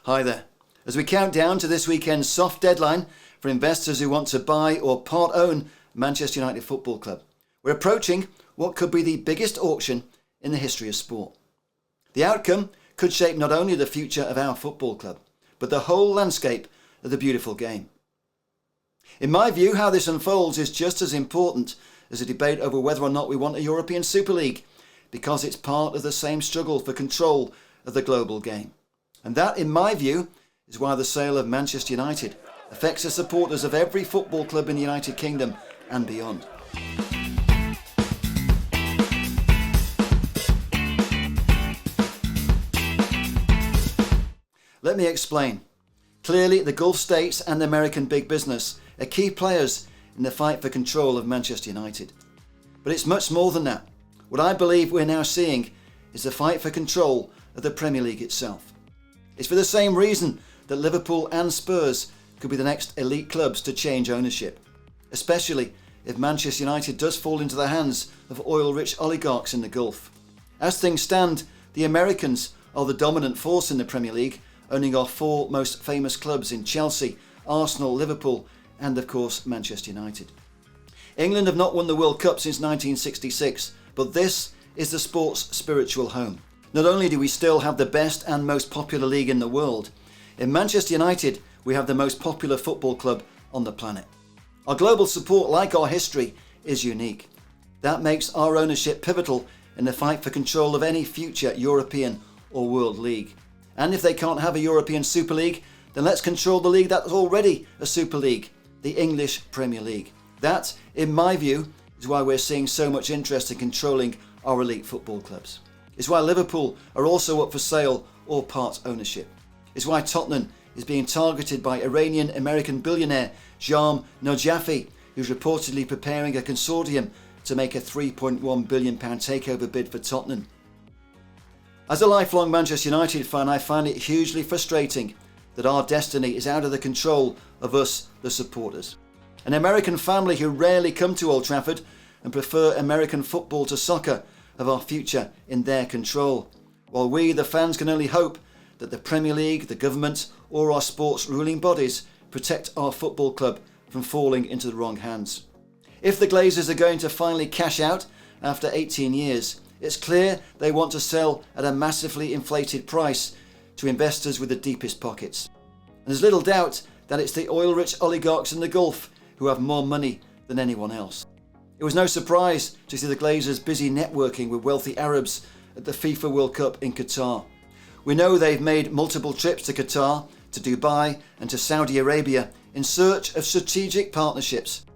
Hi there. As we count down to this weekend's soft deadline for investors who want to buy or part own Manchester United Football Club, we're approaching what could be the biggest auction in the history of sport. The outcome could shape not only the future of our football club, but the whole landscape of the beautiful game. In my view, how this unfolds is just as important as a debate over whether or not we want a European Super League, because it's part of the same struggle for control of the global game. And that, in my view, is why the sale of Manchester United affects the supporters of every football club in the United Kingdom and beyond. Let me explain. Clearly, the Gulf states and American big business are key players in the fight for control of Manchester United. But it's much more than that. What I believe we're now seeing is the fight for control of the Premier League itself. It's for the same reason that Liverpool and Spurs could be the next elite clubs to change ownership, especially if Manchester United does fall into the hands of oil-rich oligarchs in the Gulf. As things stand, the Americans are the dominant force in the Premier League, owning our four most famous clubs in Chelsea, Arsenal, Liverpool and of course Manchester United. England have not won the World Cup since 1966, but this is the sport's spiritual home. Not only do we still have the best and most popular league in the world, in Manchester United we have the most popular football club on the planet. Our global support, like our history, is unique. That makes our ownership pivotal in the fight for control of any future European or world league. And if they can't have a European Super League, then let's control the league that's already a Super League, the English Premier League. That, in my view, is why we're seeing so much interest in controlling our elite football clubs. It's why Liverpool are also up for sale or part ownership. It's why Tottenham is being targeted by Iranian-American billionaire John Gubba, who's reportedly preparing a consortium to make a £3.1 billion takeover bid for Tottenham. As a lifelong Manchester United fan, I find it hugely frustrating that our destiny is out of the control of us, the supporters. An American family who rarely come to Old Trafford and prefer American football to soccer have our future in their control, while we, the fans, can only hope that the Premier League, the government or our sports ruling bodies protect our football club from falling into the wrong hands. If the Glazers are going to finally cash out after 18 years, it's clear they want to sell at a massively inflated price to investors with the deepest pockets. And there's little doubt that it's the oil-rich oligarchs in the Gulf who have more money than anyone else. It was no surprise to see the Glazers busy networking with wealthy Arabs at the FIFA World Cup in Qatar. We know they've made multiple trips to Qatar, to Dubai and to Saudi Arabia in search of strategic partnerships.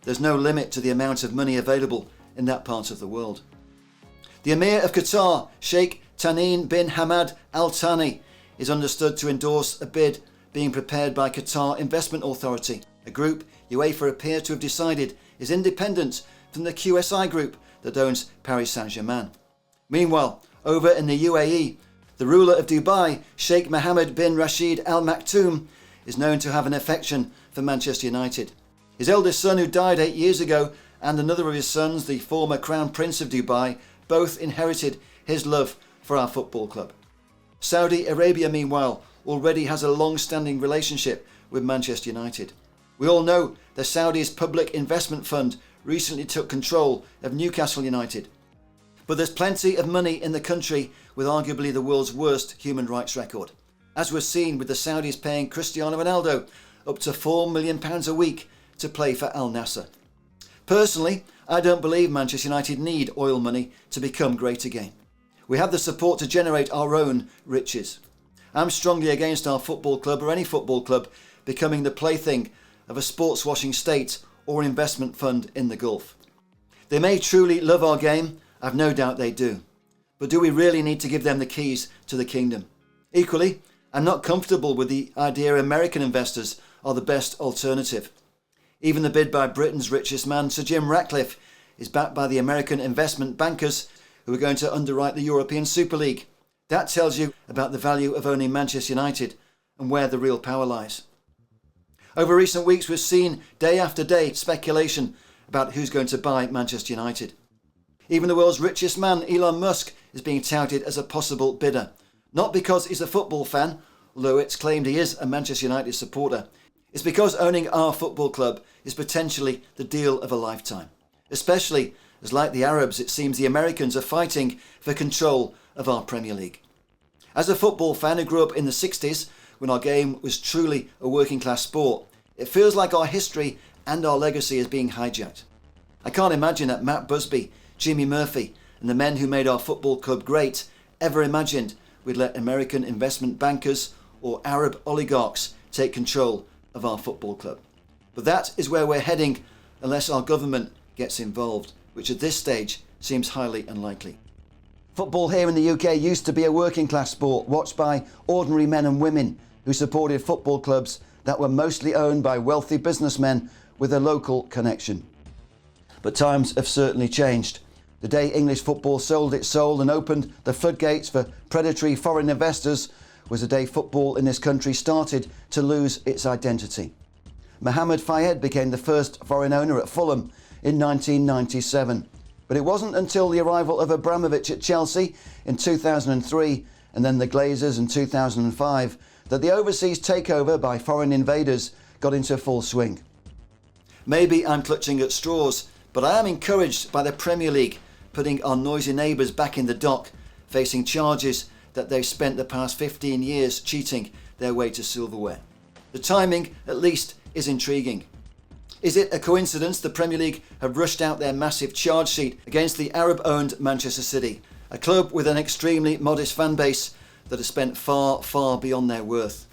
There's no limit to the amount of money available in that part of the world. The Emir of Qatar, Sheikh Tamim bin Hamad Al Thani, is understood to endorse a bid being prepared by Qatar Investment Authority, a group UEFA appear to have decided is independent from the QSI group that owns Paris Saint-Germain. Meanwhile, over in the UAE, the ruler of Dubai, Sheikh Mohammed bin Rashid Al Maktoum, is known to have an affection for Manchester United. His eldest son, who died 8 years ago, and another of his sons, the former Crown Prince of Dubai, both inherited his love for our football club. Saudi Arabia, meanwhile, already has a long-standing relationship with Manchester United. We all know the Saudis' public investment fund recently took control of Newcastle United. But there's plenty of money in the country with arguably the world's worst human rights record, as was seen with the Saudis paying Cristiano Ronaldo up to £4 million a week to play for Al Nassr. Personally, I don't believe Manchester United need oil money to become great again. We have the support to generate our own riches. I'm strongly against our football club or any football club becoming the plaything of a sports washing state or investment fund in the Gulf. They may truly love our game, I've no doubt they do. But do we really need to give them the keys to the kingdom? Equally, I'm not comfortable with the idea American investors are the best alternative. Even the bid by Britain's richest man, Sir Jim Ratcliffe, is backed by the American investment bankers who are going to underwrite the European Super League. That tells you about the value of owning Manchester United and where the real power lies. Over recent weeks, we've seen day after day speculation about who's going to buy Manchester United. Even the world's richest man, Elon Musk, is being touted as a possible bidder. Not because he's a football fan although it's claimed he is a Manchester United supporter, is because owning our football club is potentially the deal of a lifetime. Especially as, like the Arabs, it seems the Americans are fighting for control of our Premier League. As a football fan who grew up in the 60s, when our game was truly a working class sport, it feels like our history and our legacy is being hijacked. I can't imagine that Matt Busby, Jimmy Murphy and the men who made our football club great ever imagined we'd let American investment bankers or Arab oligarchs take control of our football club. But that is where we're heading unless our government gets involved, which at this stage seems highly unlikely. Football here in the UK used to be a working class sport watched by ordinary men and women who supported football clubs that were mostly owned by wealthy businessmen with a local connection. But times have certainly changed. The day English football sold its soul and opened the floodgates for predatory foreign investors was the day football in this country started to lose its identity. Mohammed Fayed became the first foreign owner at Fulham in 1997. But it wasn't until the arrival of Abramovich at Chelsea in 2003 and then the Glazers in 2005 that the overseas takeover by foreign invaders got into full swing. Maybe I'm clutching at straws, but I am encouraged by the Premier League putting our noisy neighbours back in the dock, facing charges that they've spent the past 15 years cheating their way to silverware. The timing, at least, is intriguing. Is it a coincidence the Premier League have rushed out their massive charge sheet against the Arab-owned Manchester City, a club with an extremely modest fan base that has spent far, far beyond their worth?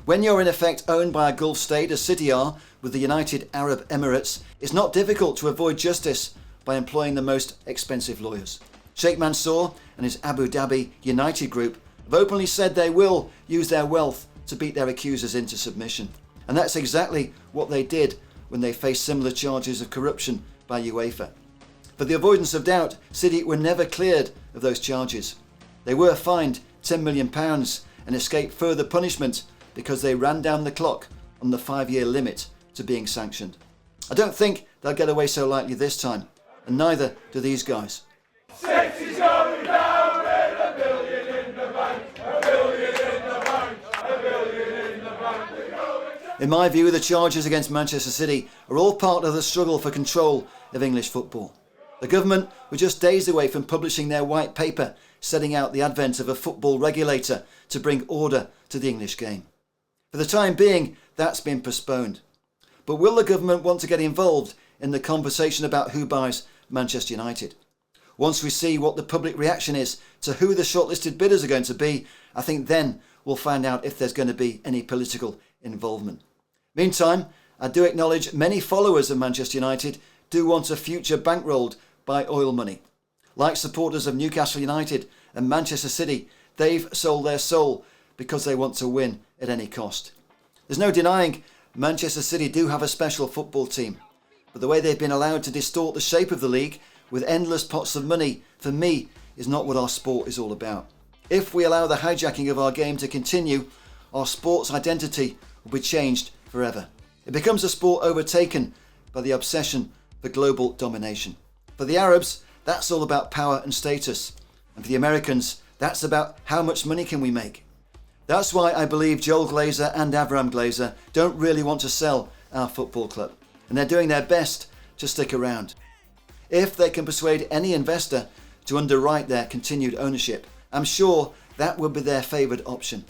When you're in effect owned by a Gulf state, as City are with the United Arab Emirates, it's not difficult to avoid justice by employing the most expensive lawyers. Sheikh Mansour and his Abu Dhabi United group have openly said they will use their wealth to beat their accusers into submission. And that's exactly what they did when they faced similar charges of corruption by UEFA. For the avoidance of doubt, City were never cleared of those charges. They were fined £10 million and escaped further punishment because they ran down the clock on the 5-year limit to being sanctioned. I don't think they'll get away so lightly this time, and neither do these guys. City's going down with $1 billion in the bank, $1 billion in the bank, $1 billion in the bank. In my view, the charges against Manchester City are all part of the struggle for control of English football. The government were just days away from publishing their white paper setting out the advent of a football regulator to bring order to the English game. For the time being, that's been postponed. But will the government want to get involved in the conversation about who buys Manchester United? Once we see what the public reaction is to who the shortlisted bidders are going to be, I think then we'll find out if there's going to be any political involvement. Meantime, I do acknowledge many followers of Manchester United do want a future bankrolled by oil money. Like supporters of Newcastle United and Manchester City, they've sold their soul because they want to win at any cost. There's no denying Manchester City do have a special football team, but the way they've been allowed to distort the shape of the league with endless pots of money, for me, is not what our sport is all about. If we allow the hijacking of our game to continue, our sport's identity will be changed forever. It becomes a sport overtaken by the obsession for global domination. For the Arabs, that's all about power and status. And for the Americans, that's about how much money can we make. That's why I believe Joel Glazer and Avram Glazer don't really want to sell our football club. And they're doing their best to stick around. If they can persuade any investor to underwrite their continued ownership, I'm sure that would be their favoured option.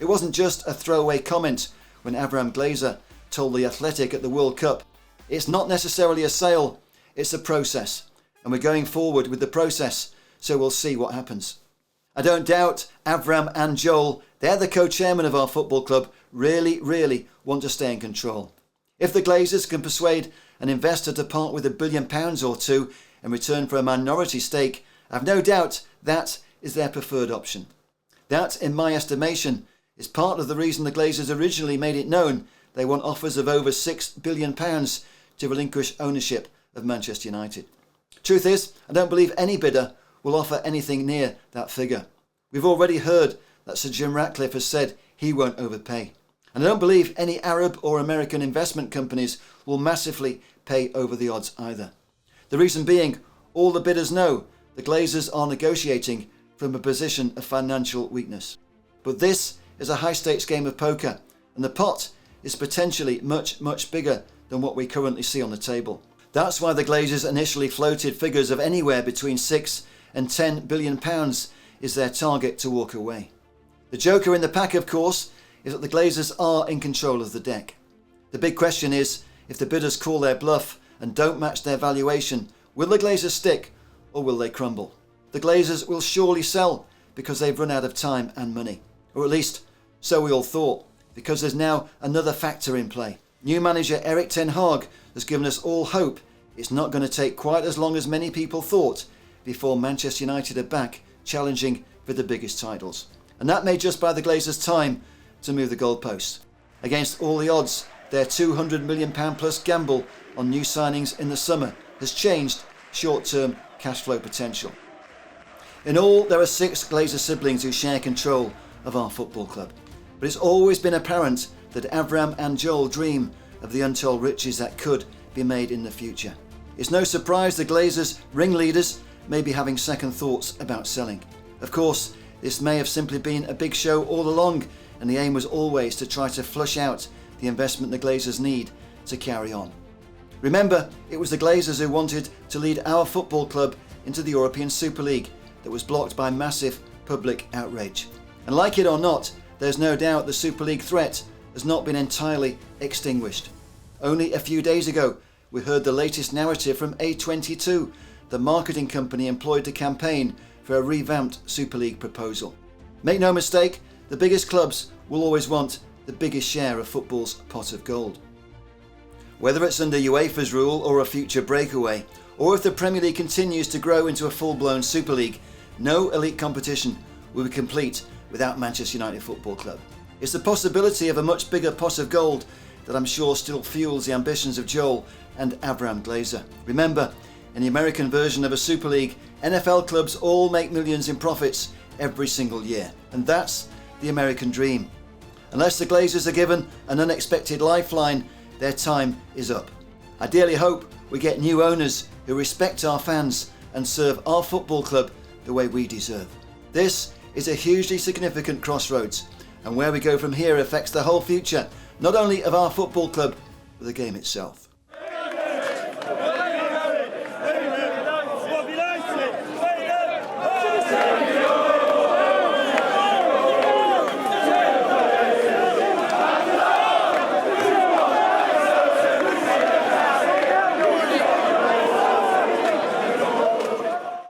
It wasn't just a throwaway comment when Avram Glazer told The Athletic at the World Cup, it's not necessarily a sale, it's a process. And we're going forward with the process, so we'll see what happens. I don't doubt Avram and Joel, they're the co-chairman of our football club, really want to stay in control. If the Glazers can persuade an investor to part with £1 billion or two in return for a minority stake, I've no doubt that is their preferred option. That, in my estimation, is part of the reason the Glazers originally made it known they want offers of over £6 billion to relinquish ownership of Manchester United. Truth is, I don't believe any bidder will offer anything near that figure. We've already heard that Sir Jim Ratcliffe has said he won't overpay. And I don't believe any Arab or American investment companies will massively pay over the odds either. The reason being, all the bidders know the Glazers are negotiating from a position of financial weakness. But this is a high-stakes game of poker, and the pot is potentially much, much bigger than what we currently see on the table. That's why the Glazers initially floated figures of anywhere between £6 and £10 billion is their target to walk away. The joker in the pack, of course, is that the Glazers are in control of the deck. The big question is, if the bidders call their bluff and don't match their valuation, will the Glazers stick or will they crumble? The Glazers will surely sell because they've run out of time and money. Or at least, so we all thought, because there's now another factor in play. New manager Erik ten Hag has given us all hope it's not going to take quite as long as many people thought before Manchester United are back challenging for the biggest titles. And that may just buy the Glazers time to move the goalposts. Against all the odds, their £200 million plus gamble on new signings in the summer has changed short-term cash flow potential. In all, there are 6 Glazer siblings who share control of our football club. But it's always been apparent that Avram and Joel dream of the untold riches that could be made in the future. It's no surprise the Glazers' ringleaders may be having second thoughts about selling. Of course, this may have simply been a big show all along, and the aim was always to try to flush out the investment the Glazers need to carry on. Remember, it was the Glazers who wanted to lead our football club into the European Super League that was blocked by massive public outrage. And like it or not, there's no doubt the Super League threat has not been entirely extinguished. Only a few days ago, we heard the latest narrative from A22, the marketing company employed to campaign for a revamped Super League proposal. Make no mistake, the biggest clubs will always want the biggest share of football's pot of gold. Whether it's under UEFA's rule or a future breakaway, or if the Premier League continues to grow into a full-blown Super League, no elite competition will be complete without Manchester United Football Club. It's the possibility of a much bigger pot of gold that I'm sure still fuels the ambitions of Joel and Avram Glazer. Remember, in the American version of a Super League, NFL clubs all make millions in profits every single year. And that's the American dream. Unless the Glazers are given an unexpected lifeline, their time is up. I dearly hope we get new owners who respect our fans and serve our football club the way we deserve. This is a hugely significant crossroads, and where we go from here affects the whole future, not only of our football club, but the game itself.